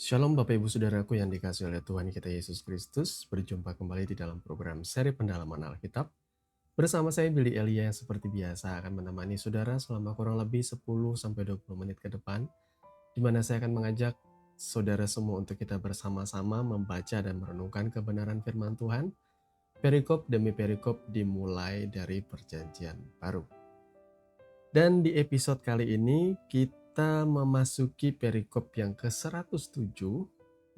Shalom Bapak Ibu Saudaraku yang dikasihi oleh Tuhan kita Yesus Kristus. Berjumpa kembali di dalam program seri pendalaman Alkitab. Bersama saya Billy Elia yang seperti biasa akan menemani saudara selama kurang lebih 10-20 menit ke depan. Di mana saya akan mengajak saudara semua untuk kita bersama-sama membaca dan merenungkan kebenaran firman Tuhan. Perikop demi perikop dimulai dari perjanjian baru. Dan di episode kali ini kita memasuki perikop yang ke-107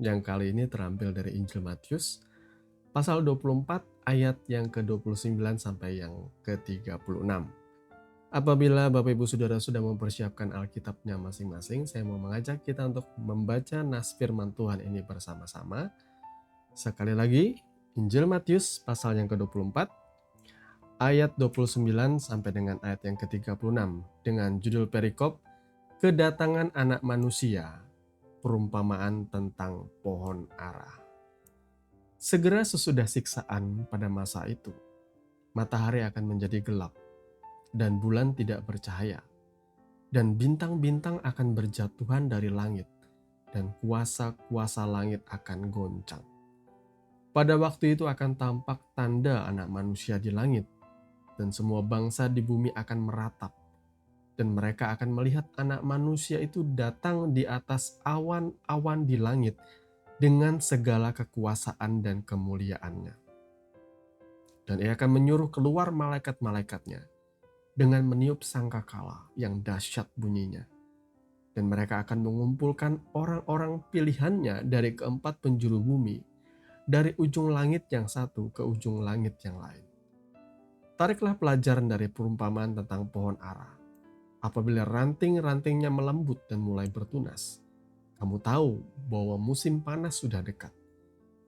yang kali ini terambil dari Injil Matius pasal 24 ayat yang ke-29 sampai yang ke-36. Apabila Bapak Ibu Saudara sudah mempersiapkan Alkitabnya masing-masing, saya mau mengajak kita untuk membaca nas firman Tuhan ini bersama-sama. Sekali lagi, Injil Matius pasal yang ke-24 ayat 29 sampai dengan ayat yang ke-36 dengan judul perikop Kedatangan Anak Manusia, perumpamaan tentang pohon ara. Segera sesudah siksaan pada masa itu, matahari akan menjadi gelap dan bulan tidak bercahaya, dan bintang-bintang akan berjatuhan dari langit, dan kuasa-kuasa langit akan goncang. Pada waktu itu akan tampak tanda Anak Manusia di langit, dan semua bangsa di bumi akan meratap, dan mereka akan melihat Anak Manusia itu datang di atas awan-awan di langit dengan segala kekuasaan dan kemuliaannya. Dan ia akan menyuruh keluar malaikat-malaikatnya dengan meniup sangkakala yang dahsyat bunyinya. Dan mereka akan mengumpulkan orang-orang pilihannya dari keempat penjuru bumi, dari ujung langit yang satu ke ujung langit yang lain. Tariklah pelajaran dari perumpamaan tentang pohon ara. Apabila ranting-rantingnya melembut dan mulai bertunas, kamu tahu bahwa musim panas sudah dekat.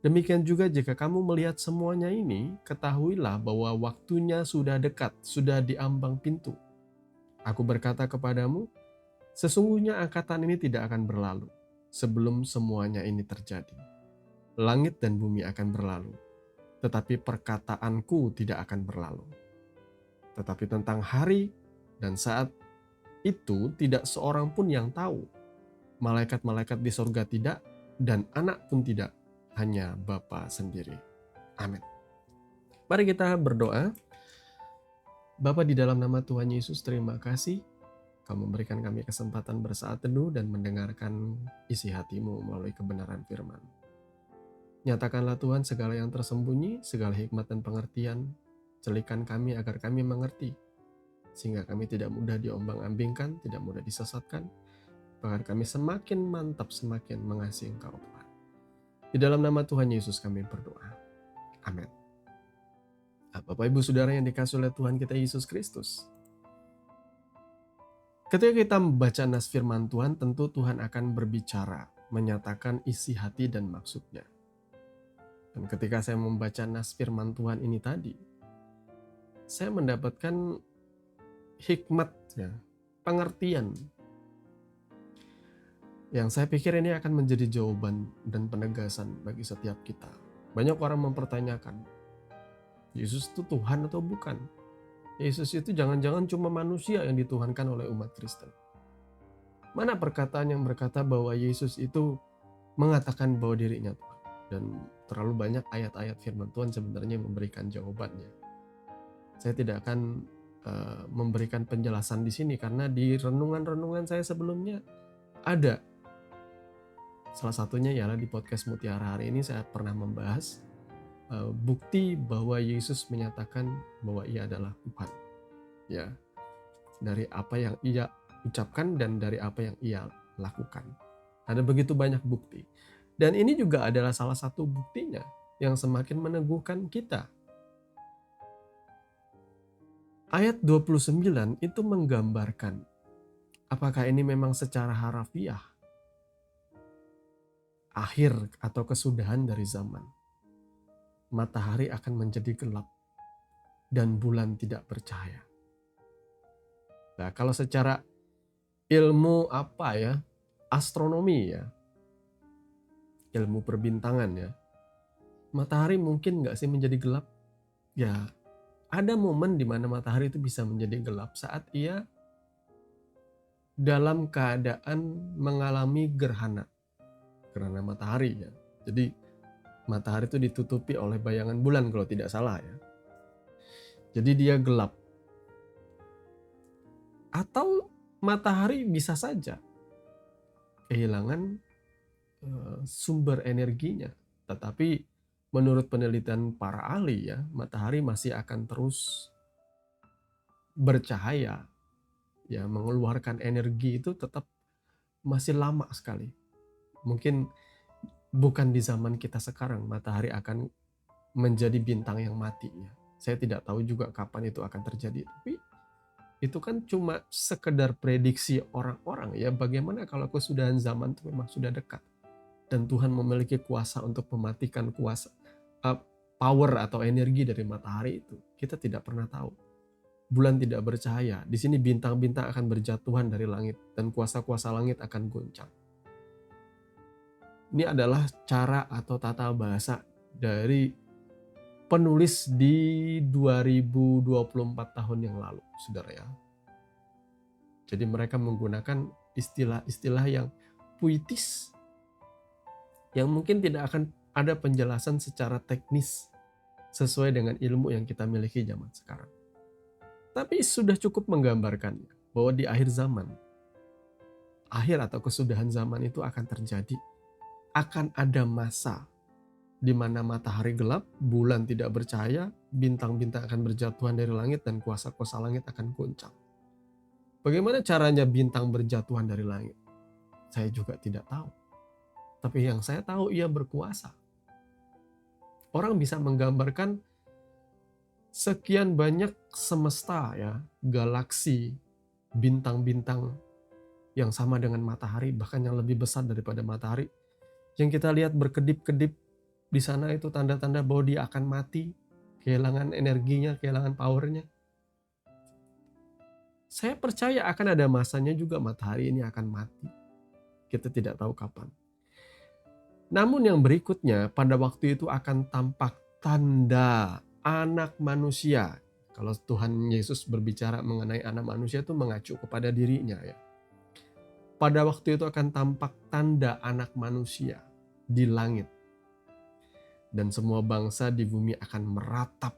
Demikian juga jika kamu melihat semuanya ini, ketahuilah bahwa waktunya sudah dekat, sudah di ambang pintu. Aku berkata kepadamu, sesungguhnya angkatan ini tidak akan berlalu sebelum semuanya ini terjadi. Langit dan bumi akan berlalu, tetapi perkataanku tidak akan berlalu. Tetapi tentang hari dan saat itu tidak seorang pun yang tahu. Malaikat-malaikat di sorga tidak, dan anak pun tidak, hanya Bapa sendiri. Amin. Mari kita berdoa. Bapa, di dalam nama Tuhan Yesus, terima kasih Kau memberikan kami kesempatan bersaat teduh dan mendengarkan isi hati-Mu melalui kebenaran firman. Nyatakanlah Tuhan segala yang tersembunyi, segala hikmat dan pengertian, celikan kami agar kami mengerti, sehingga kami tidak mudah diombang-ambingkan, tidak mudah disesatkan, bahkan kami semakin mantap, semakin mengasihi Engkau Tuhan. Di dalam nama Tuhan Yesus kami berdoa. Amin. Bapak Ibu Saudara yang dikasihi oleh Tuhan kita Yesus Kristus. Ketika kita membaca nas firman Tuhan, tentu Tuhan akan berbicara, menyatakan isi hati dan maksudnya. Dan ketika saya membaca nas firman Tuhan ini tadi, saya mendapatkan hikmat, pengertian, yang saya pikir ini akan menjadi jawaban dan penegasan bagi setiap kita. Banyak orang mempertanyakan, Yesus itu Tuhan atau bukan? Yesus itu jangan-jangan cuma manusia yang dituhankan oleh umat Kristen. Mana perkataan yang berkata bahwa Yesus itu mengatakan bahwa dirinya Tuhan? Dan terlalu banyak ayat-ayat firman Tuhan sebenarnya memberikan jawabannya. Saya tidak akan memberikan penjelasan di sini karena di renungan-renungan saya sebelumnya ada. Salah satunya ialah di podcast Mutiara hari ini saya pernah membahas bukti bahwa Yesus menyatakan bahwa ia adalah Tuhan. Ya, dari apa yang ia ucapkan dan dari apa yang ia lakukan. Ada begitu banyak bukti. Dan ini juga adalah salah satu buktinya yang semakin meneguhkan kita. Ayat 29 itu menggambarkan apakah ini memang secara harafiah akhir atau kesudahan dari zaman. Matahari akan menjadi gelap dan bulan tidak bercahaya. Nah, kalau secara ilmu astronomi ilmu perbintangan matahari mungkin nggak sih menjadi gelap? Ya, ada momen di mana matahari itu bisa menjadi gelap saat ia dalam keadaan mengalami gerhana. gerhana matahari ya. Jadi matahari itu ditutupi oleh bayangan bulan kalau tidak salah ya. Jadi dia gelap. Atau matahari bisa saja kehilangan sumber energinya. Tetapi menurut penelitian para ahli ya, matahari masih akan terus bercahaya ya, mengeluarkan energi itu tetap masih lama sekali. Mungkin bukan di zaman kita sekarang matahari akan menjadi bintang yang mati ya. Saya tidak tahu juga kapan itu akan terjadi, tapi itu kan cuma sekedar prediksi orang-orang ya. Bagaimana kalau kesudahan zaman itu memang sudah dekat dan Tuhan memiliki kuasa untuk mematikan power atau energi dari matahari itu. Kita tidak pernah tahu. Bulan tidak bercahaya. Di sini bintang-bintang akan berjatuhan dari langit dan kuasa-kuasa langit akan goncang. Ini adalah cara atau tata bahasa dari penulis di 2024 tahun yang lalu, saudara ya. Jadi mereka menggunakan istilah-istilah yang puitis, yang mungkin tidak akan ada penjelasan secara teknis sesuai dengan ilmu yang kita miliki zaman sekarang. Tapi sudah cukup menggambarkan bahwa di akhir zaman, akhir atau kesudahan zaman itu akan terjadi. Akan ada masa di mana matahari gelap, bulan tidak bercahaya, bintang-bintang akan berjatuhan dari langit dan kuasa-kuasa langit akan goncang. Bagaimana caranya bintang berjatuhan dari langit? Saya juga tidak tahu. Tapi yang saya tahu ia berkuasa. Orang bisa menggambarkan sekian banyak semesta ya, galaksi, bintang-bintang yang sama dengan matahari, bahkan yang lebih besar daripada matahari. Yang kita lihat berkedip-kedip di sana itu tanda-tanda bahwa dia akan mati, kehilangan energinya, kehilangan powernya. Saya percaya akan ada masanya juga matahari ini akan mati. Kita tidak tahu kapan. Namun yang berikutnya, pada waktu itu akan tampak tanda anak manusia. Kalau Tuhan Yesus berbicara mengenai anak manusia itu mengacu kepada dirinya ya. Pada waktu itu akan tampak tanda anak manusia di langit. Dan semua bangsa di bumi akan meratap.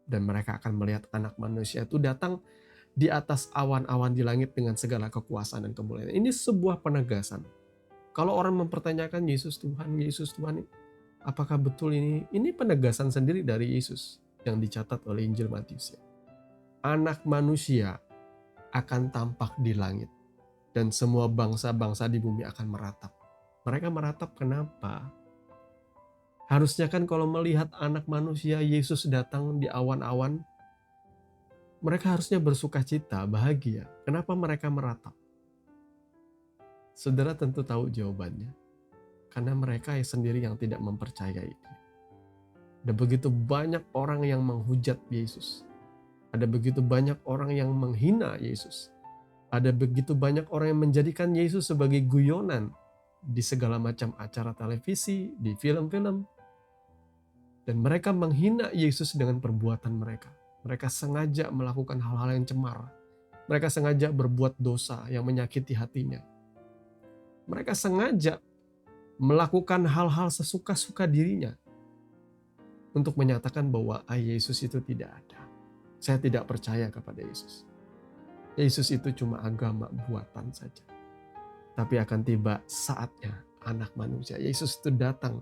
Dan mereka akan melihat anak manusia itu datang di atas awan-awan di langit dengan segala kekuasaan dan kemuliaan. Ini sebuah penegasan. Kalau orang mempertanyakan Yesus Tuhan, apakah betul ini? Ini penegasan sendiri dari Yesus yang dicatat oleh Injil Matius. Anak manusia akan tampak di langit dan semua bangsa-bangsa di bumi akan meratap. Mereka meratap kenapa? Harusnya kan kalau melihat anak manusia Yesus datang di awan-awan, mereka harusnya bersuka cita, bahagia. Kenapa mereka meratap? Saudara tentu tahu jawabannya. Karena mereka sendiri yang tidak mempercayai dia. Ada begitu banyak orang yang menghujat Yesus. Ada begitu banyak orang yang menghina Yesus. Ada begitu banyak orang yang menjadikan Yesus sebagai guyonan di segala macam acara televisi, di film-film. Dan mereka menghina Yesus dengan perbuatan mereka. Mereka sengaja melakukan hal-hal yang cemar. Mereka sengaja berbuat dosa yang menyakiti hatinya. Mereka sengaja melakukan hal-hal sesuka-suka dirinya untuk menyatakan bahwa Yesus itu tidak ada. Saya tidak percaya kepada Yesus. Yesus itu cuma agama buatan saja. Tapi akan tiba saatnya anak manusia. Yesus itu datang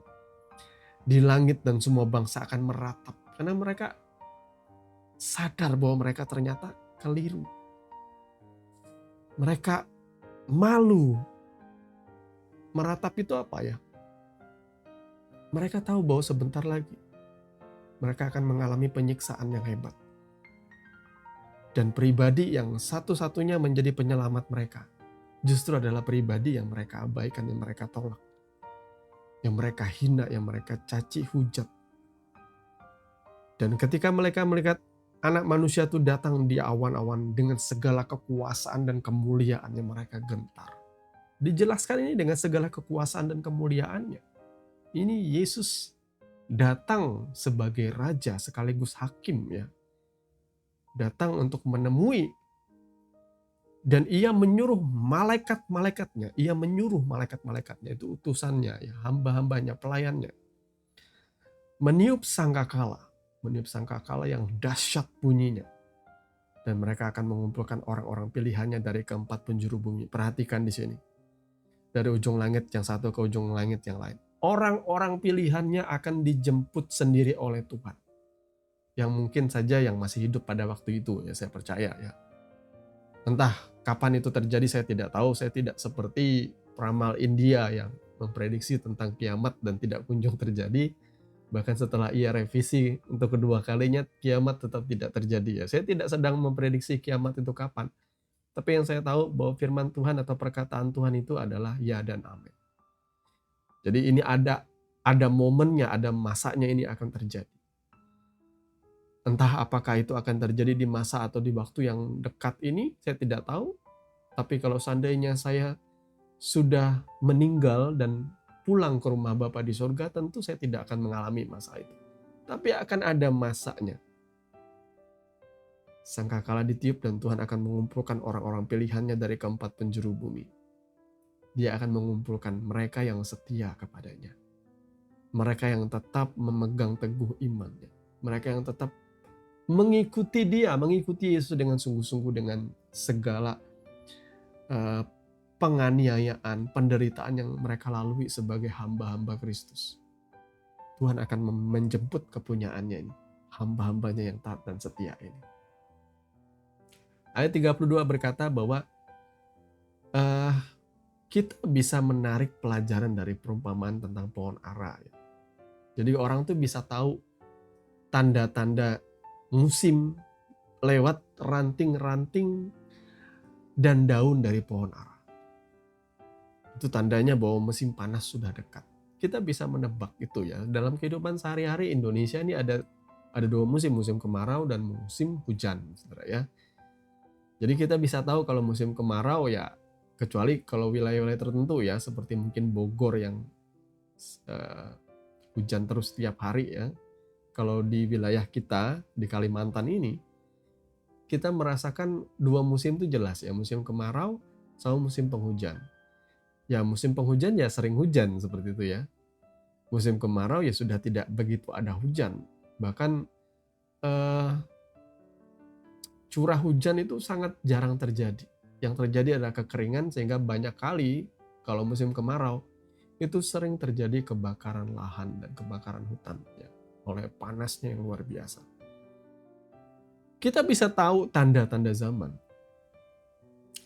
di langit dan semua bangsa akan meratap. Karena mereka sadar bahwa mereka ternyata keliru. Mereka malu. Meratap itu apa ya? Mereka tahu bahwa sebentar lagi mereka akan mengalami penyiksaan yang hebat. Dan pribadi yang satu-satunya menjadi penyelamat mereka justru adalah pribadi yang mereka abaikan, yang mereka tolak. Yang mereka hina, yang mereka caci hujat. Dan ketika mereka melihat anak manusia itu datang di awan-awan dengan segala kekuasaan dan kemuliaan yang mereka gentar. Dijelaskan ini dengan segala kekuasaan dan kemuliaannya. Ini Yesus datang sebagai raja sekaligus hakim ya. Datang untuk menemui Dan ia menyuruh malaikat-malaikatnya, itu utusannya, ya, hamba-hambanya, pelayannya, meniup sangkakala yang dahsyat bunyinya. Dan mereka akan mengumpulkan orang-orang pilihannya dari keempat penjuru bumi. Perhatikan di sini. Dari ujung langit yang satu ke ujung langit yang lain. Orang-orang pilihannya akan dijemput sendiri oleh Tuhan. Yang mungkin saja yang masih hidup pada waktu itu, ya saya percaya ya. Entah kapan itu terjadi saya tidak tahu. Saya tidak seperti peramal India yang memprediksi tentang kiamat dan tidak kunjung terjadi. Bahkan setelah ia revisi untuk kedua kalinya, kiamat tetap tidak terjadi. Ya, saya tidak sedang memprediksi kiamat itu kapan. Tapi yang saya tahu bahwa firman Tuhan atau perkataan Tuhan itu adalah ya dan amin. Jadi ini ada momennya, ada masanya ini akan terjadi. Entah apakah itu akan terjadi di masa atau di waktu yang dekat ini, saya tidak tahu. Tapi kalau seandainya saya sudah meninggal dan pulang ke rumah Bapa di surga, tentu saya tidak akan mengalami masa itu. Tapi akan ada masanya. Sangkakala ditiup dan Tuhan akan mengumpulkan orang-orang pilihannya dari keempat penjuru bumi. Dia akan mengumpulkan mereka yang setia kepadanya. Mereka yang tetap memegang teguh imannya. Mereka yang tetap mengikuti dia, mengikuti Yesus dengan sungguh-sungguh dengan segala penganiayaan, penderitaan yang mereka lalui sebagai hamba-hamba Kristus. Tuhan akan menjemput kepunyaannya ini, hamba-hambanya yang taat dan setia ini. Ayat 32 berkata bahwa kita bisa menarik pelajaran dari perumpamaan tentang pohon ara. Jadi orang tuh bisa tahu tanda-tanda musim lewat ranting-ranting dan daun dari pohon ara. Itu tandanya bahwa musim panas sudah dekat. Kita bisa menebak itu ya. Dalam kehidupan sehari-hari Indonesia ini ada dua musim, musim kemarau dan musim hujan, saudara ya. Jadi kita bisa tahu kalau musim kemarau ya, kecuali kalau wilayah-wilayah tertentu ya, seperti mungkin Bogor yang hujan terus setiap hari ya. Kalau di wilayah kita di Kalimantan ini, kita merasakan dua musim itu jelas ya, musim kemarau sama musim penghujan. Ya musim penghujan ya sering hujan seperti itu ya. Musim kemarau ya sudah tidak begitu ada hujan. Bahkan curah hujan itu sangat jarang terjadi. Yang terjadi adalah kekeringan, sehingga banyak kali kalau musim kemarau itu sering terjadi kebakaran lahan dan kebakaran hutan ya, oleh panasnya yang luar biasa. Kita bisa tahu tanda-tanda zaman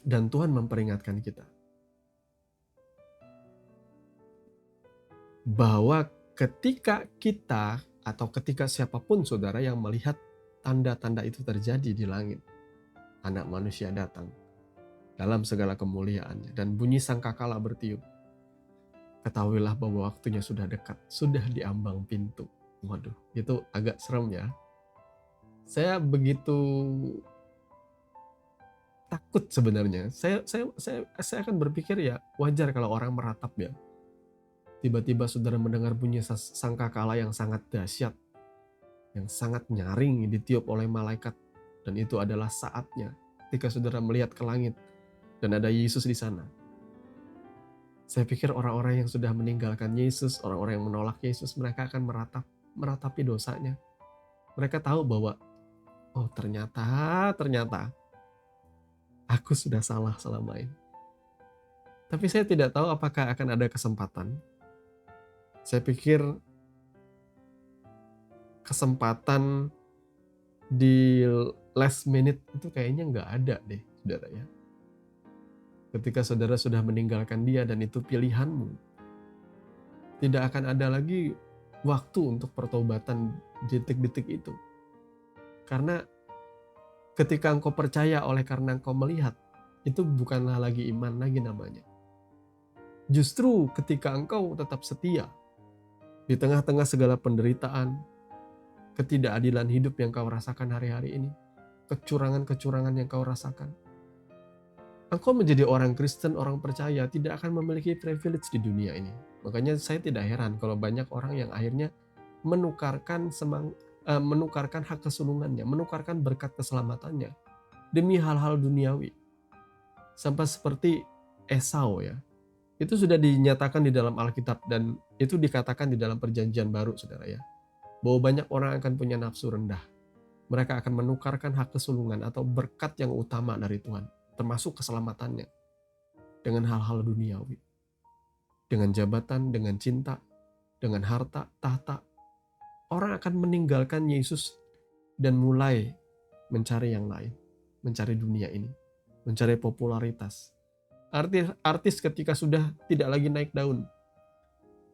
dan Tuhan memperingatkan kita bahwa ketika kita atau ketika siapapun saudara yang melihat tanda-tanda itu terjadi di langit, Anak Manusia datang dalam segala kemuliaannya dan bunyi sangkakala bertiup, ketahuilah bahwa waktunya sudah dekat, sudah diambang pintu. Waduh, itu agak serem ya. Saya begitu takut sebenarnya. Saya akan berpikir ya wajar kalau orang meratap ya. Tiba-tiba saudara mendengar bunyi sangkakala yang sangat dahsyat, yang sangat nyaring ditiup oleh malaikat, dan itu adalah saatnya ketika saudara melihat ke langit dan ada Yesus di sana. Saya pikir orang-orang yang sudah meninggalkan Yesus, orang-orang yang menolak Yesus, mereka akan meratapi dosanya. Mereka tahu bahwa oh ternyata aku sudah salah selama ini. Tapi saya tidak tahu apakah akan ada kesempatan. Saya pikir kesempatan di last minute itu kayaknya nggak ada deh, saudara ya. Ketika saudara sudah meninggalkan dia dan itu pilihanmu, tidak akan ada lagi waktu untuk pertobatan detik-detik itu. Karena ketika engkau percaya oleh karena engkau melihat, itu bukanlah lagi iman lagi namanya. Justru ketika engkau tetap setia, di tengah-tengah segala penderitaan, ketidakadilan hidup yang kau rasakan hari-hari ini, kecurangan-kecurangan yang kau rasakan, engkau menjadi orang Kristen, orang percaya, tidak akan memiliki privilege di dunia ini. Makanya saya tidak heran kalau banyak orang yang akhirnya menukarkan hak kesulungannya, menukarkan berkat keselamatannya demi hal-hal duniawi. Sampai seperti Esau ya. Itu sudah dinyatakan di dalam Alkitab dan itu dikatakan di dalam Perjanjian Baru, saudara ya. Bahwa banyak orang akan punya nafsu rendah. Mereka akan menukarkan hak kesulungan atau berkat yang utama dari Tuhan, termasuk keselamatannya, dengan hal-hal duniawi. Dengan jabatan, dengan cinta, dengan harta, tahta. Orang akan meninggalkan Yesus dan mulai mencari yang lain. Mencari dunia ini. Mencari popularitas. Artis ketika sudah tidak lagi naik daun,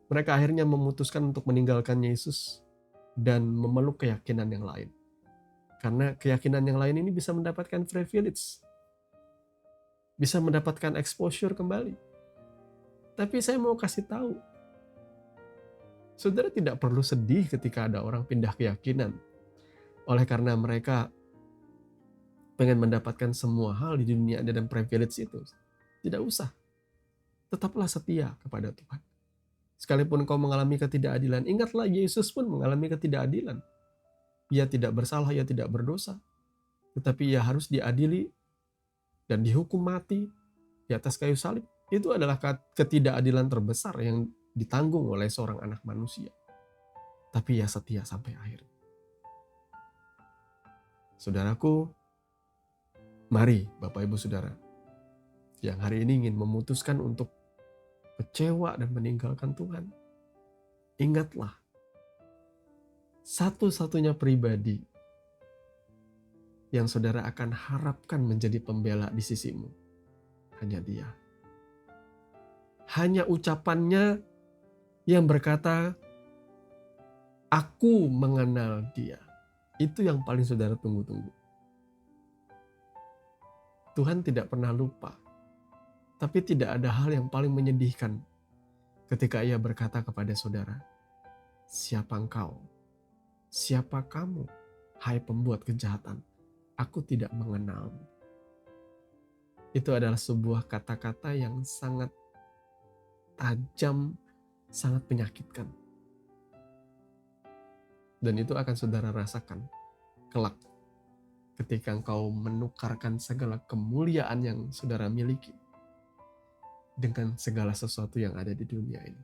mereka akhirnya memutuskan untuk meninggalkan Yesus dan memeluk keyakinan yang lain. Karena keyakinan yang lain ini bisa mendapatkan privilege, bisa mendapatkan exposure kembali. Tapi saya mau kasih tahu, saudara tidak perlu sedih ketika ada orang pindah keyakinan oleh karena mereka pengen mendapatkan semua hal di dunia dan privilege itu. Tidak usah. Tetaplah setia kepada Tuhan. Sekalipun kau mengalami ketidakadilan, ingatlah Yesus pun mengalami ketidakadilan. Ia tidak bersalah, ia tidak berdosa. Tetapi ia harus diadili dan dihukum mati di atas kayu salib. Itu adalah ketidakadilan terbesar yang ditanggung oleh seorang anak manusia. Tapi ia setia sampai akhir. Saudaraku, mari Bapak Ibu Saudara, yang hari ini ingin memutuskan untuk kecewa dan meninggalkan Tuhan, ingatlah, satu-satunya pribadi yang saudara akan harapkan menjadi pembela di sisimu, hanya Dia. Hanya ucapannya yang berkata, aku mengenal Dia. Itu yang paling saudara tunggu-tunggu. Tuhan tidak pernah lupa. Tapi tidak ada hal yang paling menyedihkan ketika ia berkata kepada saudara, siapa engkau? Siapa kamu? Hai pembuat kejahatan, aku tidak mengenalmu. Itu adalah sebuah kata-kata yang sangat tajam, sangat menyakitkan. Dan itu akan saudara rasakan kelak ketika engkau menukarkan segala kemuliaan yang saudara miliki dengan segala sesuatu yang ada di dunia ini.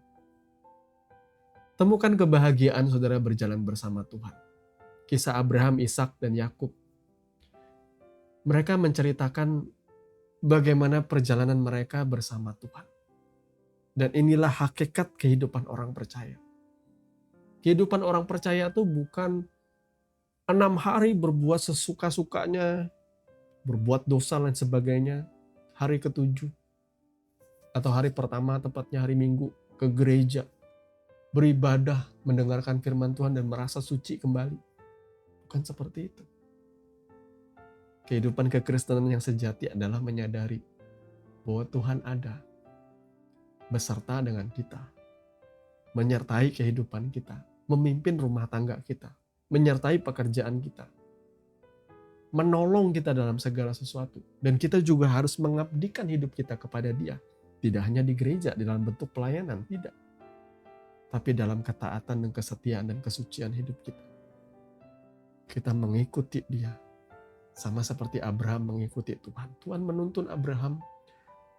Temukan kebahagiaan saudara berjalan bersama Tuhan. Kisah Abraham, Ishak, dan Yakub. Mereka menceritakan bagaimana perjalanan mereka bersama Tuhan. Dan inilah hakikat kehidupan orang percaya. Kehidupan orang percaya itu bukan 6 hari berbuat sesuka-sukanya, berbuat dosa dan sebagainya, hari ke-7. Atau hari pertama, tepatnya hari Minggu, ke gereja, beribadah, mendengarkan firman Tuhan dan merasa suci kembali. Bukan seperti itu. Kehidupan kekristenan yang sejati adalah menyadari bahwa Tuhan ada beserta dengan kita, menyertai kehidupan kita, memimpin rumah tangga kita, menyertai pekerjaan kita, menolong kita dalam segala sesuatu. Dan kita juga harus mengabdikan hidup kita kepada Dia. Tidak hanya di gereja, di dalam bentuk pelayanan, tidak. Tapi dalam ketaatan dan kesetiaan dan kesucian hidup kita. Kita mengikuti Dia. Sama seperti Abraham mengikuti Tuhan. Tuhan menuntun Abraham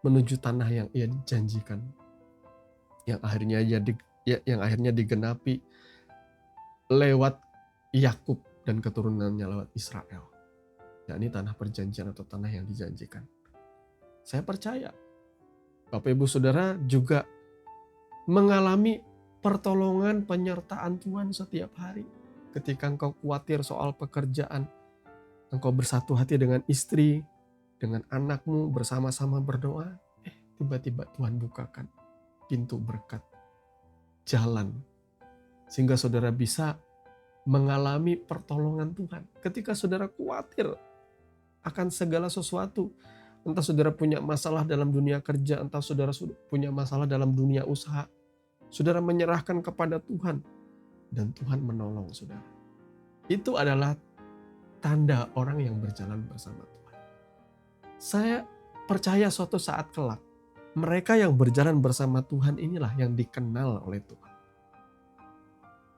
menuju tanah yang ia janjikan. Yang akhirnya digenapi lewat Yakub dan keturunannya lewat Israel. Yakni tanah perjanjian atau tanah yang dijanjikan. Saya percaya Bapak Ibu Saudara juga mengalami pertolongan penyertaan Tuhan setiap hari. Ketika engkau khawatir soal pekerjaan, engkau bersatu hati dengan istri, dengan anakmu, bersama-sama berdoa, tiba-tiba Tuhan bukakan pintu berkat, jalan, sehingga saudara bisa mengalami pertolongan Tuhan. Ketika saudara khawatir akan segala sesuatu, entah saudara punya masalah dalam dunia kerja, entah saudara punya masalah dalam dunia usaha, saudara menyerahkan kepada Tuhan, dan Tuhan menolong saudara. Itu adalah tanda orang yang berjalan bersama Tuhan. Saya percaya suatu saat kelak, mereka yang berjalan bersama Tuhan inilah yang dikenal oleh Tuhan.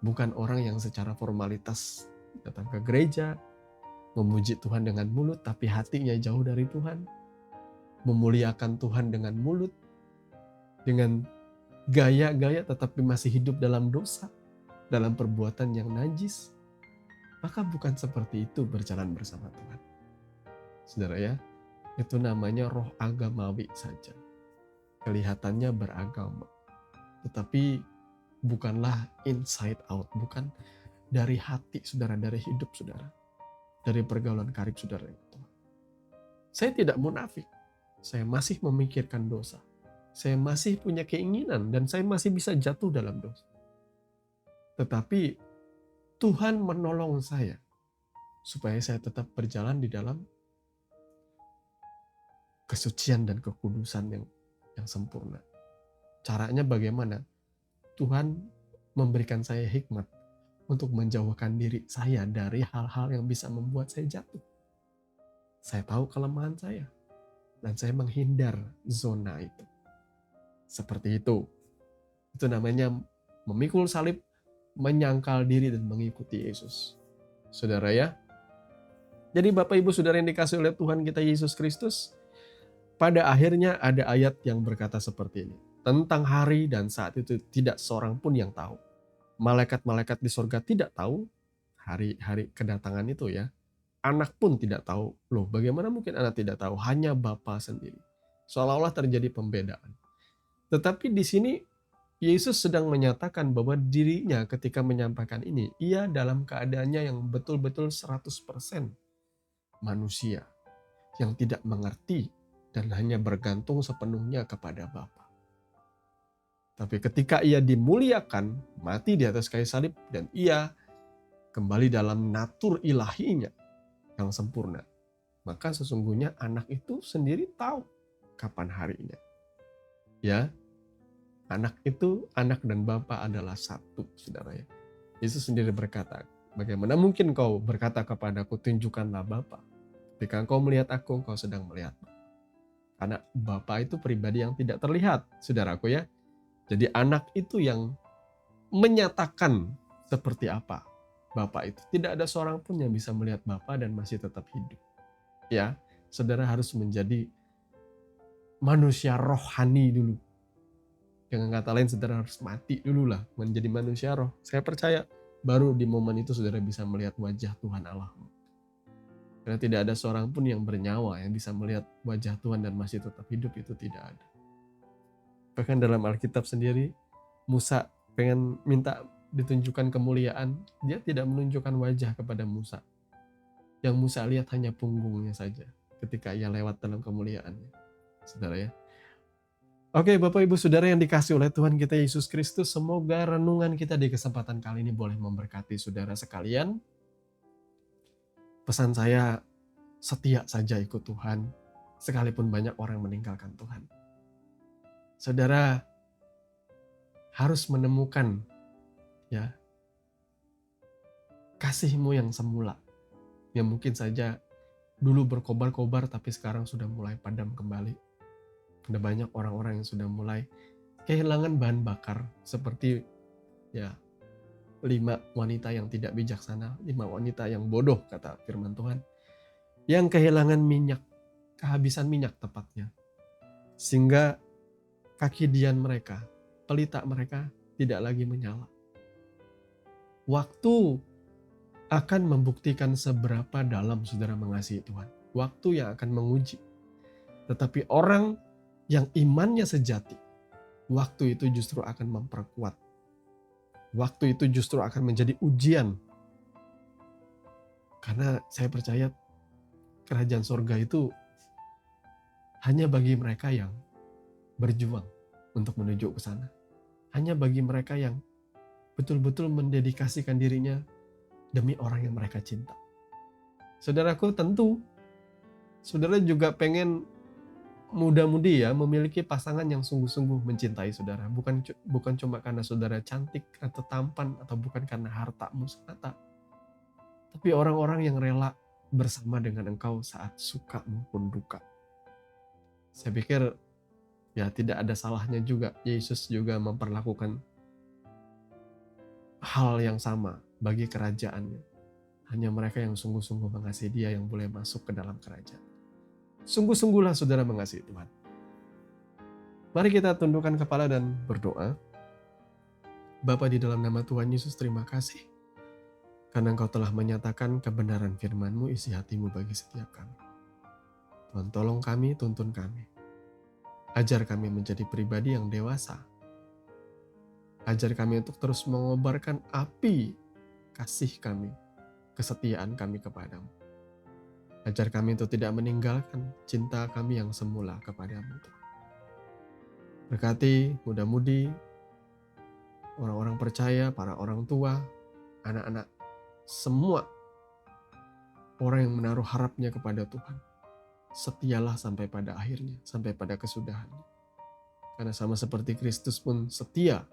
Bukan orang yang secara formalitas datang ke gereja, memuji Tuhan dengan mulut, tapi hatinya jauh dari Tuhan. memuliakan Tuhan dengan mulut, dengan gaya-gaya, tetapi masih hidup dalam dosa, dalam perbuatan yang najis, maka bukan seperti itu berjalan bersama Tuhan. Saudara ya, itu namanya roh agamawi saja. Kelihatannya beragama, tetapi bukanlah inside out, bukan dari hati saudara, dari hidup saudara, dari pergaulan karib saudara yang Tuhan. Saya tidak munafik, saya masih memikirkan dosa, saya masih punya keinginan, dan saya masih bisa jatuh dalam dosa. Tetapi Tuhan menolong saya supaya saya tetap berjalan di dalam kesucian dan kekudusan yang sempurna. Caranya bagaimana? Tuhan memberikan saya hikmat untuk menjauhkan diri saya dari hal-hal yang bisa membuat saya jatuh. Saya tahu kelemahan saya, dan saya menghindar zona itu. Seperti itu. Itu namanya memikul salib, menyangkal diri dan mengikuti Yesus. Saudara ya. Jadi Bapak Ibu Saudara yang dikasihi oleh Tuhan kita Yesus Kristus, pada akhirnya ada ayat yang berkata seperti ini. Tentang hari dan saat itu tidak seorang pun yang tahu. Malaikat-malaikat di sorga tidak tahu hari kedatangan itu ya. Anak pun tidak tahu. Loh, bagaimana mungkin anak tidak tahu? Hanya Bapa sendiri. Seolah-olah terjadi pembedaan. Tetapi di sini Yesus sedang menyatakan bahwa dirinya ketika menyampaikan ini, ia dalam keadaannya yang betul-betul 100% manusia yang tidak mengerti dan hanya bergantung sepenuhnya kepada Bapa. Tapi ketika ia dimuliakan, mati di atas kayu salib, dan ia kembali dalam natur ilahinya yang sempurna, maka sesungguhnya anak itu sendiri tahu kapan harinya. Ya, anak itu, anak dan Bapa adalah satu, saudara ya. Yesus sendiri berkata, bagaimana mungkin kau berkata kepadaku, tunjukkanlah Bapa. Ketika engkau melihat aku, engkau sedang melihat Bapa. Karena Bapa itu pribadi yang tidak terlihat, saudaraku ya. Jadi anak itu yang menyatakan seperti apa Bapa itu. Tidak ada seorang pun yang bisa melihat Bapa dan masih tetap hidup. Ya, saudara harus menjadi manusia rohani dulu. Dengan kata lain, saudara harus mati dulu lah menjadi manusia roh. Saya percaya baru di momen itu saudara bisa melihat wajah Tuhan Allah. Karena tidak ada seorang pun yang bernyawa yang bisa melihat wajah Tuhan dan masih tetap hidup, itu tidak ada. Bahkan dalam Alkitab sendiri, Musa pengen minta ditunjukkan kemuliaan, dia tidak menunjukkan wajah kepada Musa. Yang Musa lihat hanya punggungnya saja ketika ia lewat dalam kemuliaannya. Saudara ya. Oke, Bapak Ibu Saudara yang dikasihi oleh Tuhan kita Yesus Kristus, semoga renungan kita di kesempatan kali ini boleh memberkati saudara sekalian. Pesan saya, setia saja ikut Tuhan, sekalipun banyak orang meninggalkan Tuhan. Saudara harus menemukan ya kasih-Mu yang semula, yang mungkin saja dulu berkobar-kobar tapi sekarang sudah mulai padam kembali. Ada banyak orang-orang yang sudah mulai kehilangan bahan bakar, seperti ya 5 wanita yang tidak bijaksana, 5 wanita yang bodoh, kata firman Tuhan, yang kehilangan minyak, kehabisan minyak tepatnya, sehingga kaki dian mereka, pelita mereka tidak lagi menyala. Waktu akan membuktikan seberapa dalam saudara mengasihi Tuhan. Waktu yang akan menguji. Tetapi orang yang imannya sejati, waktu itu justru akan memperkuat. Waktu itu justru akan menjadi ujian. Karena saya percaya kerajaan surga itu hanya bagi mereka yang berjuang untuk menuju ke sana. Hanya bagi mereka yang betul-betul mendedikasikan dirinya demi orang yang mereka cinta. Saudaraku, tentu saudara juga pengen muda-mudi ya memiliki pasangan yang sungguh-sungguh mencintai saudara. Bukan cuma karena saudara cantik atau tampan, atau bukan karena hartamu semata. Tapi orang-orang yang rela bersama dengan engkau saat suka maupun duka. Saya pikir ya tidak ada salahnya juga Yesus juga memperlakukan hal yang sama bagi kerajaannya. Hanya mereka yang sungguh-sungguh mengasihi Dia yang boleh masuk ke dalam kerajaan. Sungguh-sungguhlah saudara mengasihi Tuhan. Mari kita tundukkan kepala dan berdoa. Bapa, di dalam nama Tuhan Yesus, terima kasih. Karena Engkau telah menyatakan kebenaran firman-Mu, isi hatimu bagi setiap kami. Tuhan, tolong kami, tuntun kami. Ajar kami menjadi pribadi yang dewasa. Ajar kami untuk terus mengobarkan api kasih kami, kesetiaan kami kepadamu. Ajar kami untuk tidak meninggalkan cinta kami yang semula kepadamu. Berkati muda-mudi, orang-orang percaya, para orang tua, anak-anak, semua orang yang menaruh harapnya kepada Tuhan. Setialah sampai pada akhirnya, sampai pada kesudahannya. Karena sama seperti Kristus pun setia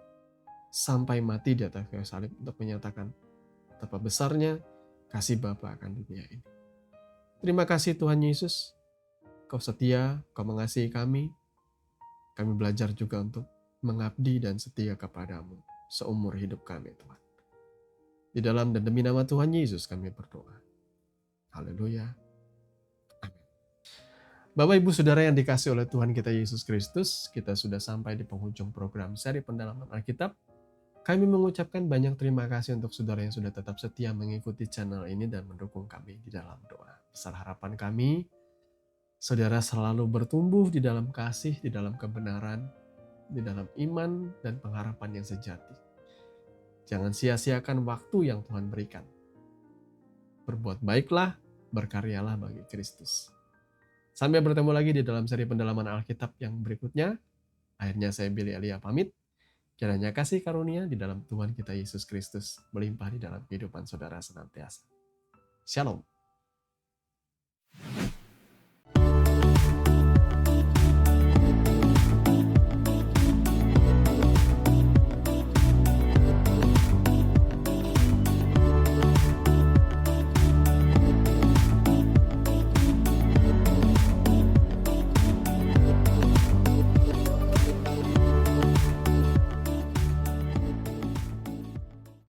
sampai mati di atas kayu salib untuk menyatakan betapa besarnya kasih Bapa akan dunia ini. Terima kasih Tuhan Yesus, Kau setia, Kau mengasihi kami. Kami belajar juga untuk mengabdi dan setia kepadamu seumur hidup kami, Tuhan. Di dalam dan demi nama Tuhan Yesus kami berdoa. Haleluya. Amin. Bapak Ibu Saudara yang dikasih oleh Tuhan kita Yesus Kristus, kita sudah sampai di penghujung program seri pendalaman Alkitab. Kami mengucapkan banyak terima kasih untuk saudara yang sudah tetap setia mengikuti channel ini dan mendukung kami di dalam doa. Besar harapan kami, saudara selalu bertumbuh di dalam kasih, di dalam kebenaran, di dalam iman dan pengharapan yang sejati. Jangan sia-siakan waktu yang Tuhan berikan. Berbuat baiklah, berkaryalah bagi Kristus. Sampai bertemu lagi di dalam seri pendalaman Alkitab yang berikutnya. Akhirnya saya Billy Elia pamit. Kiranya kasih karunia di dalam Tuhan kita Yesus Kristus melimpah di dalam kehidupan saudara senantiasa. Shalom.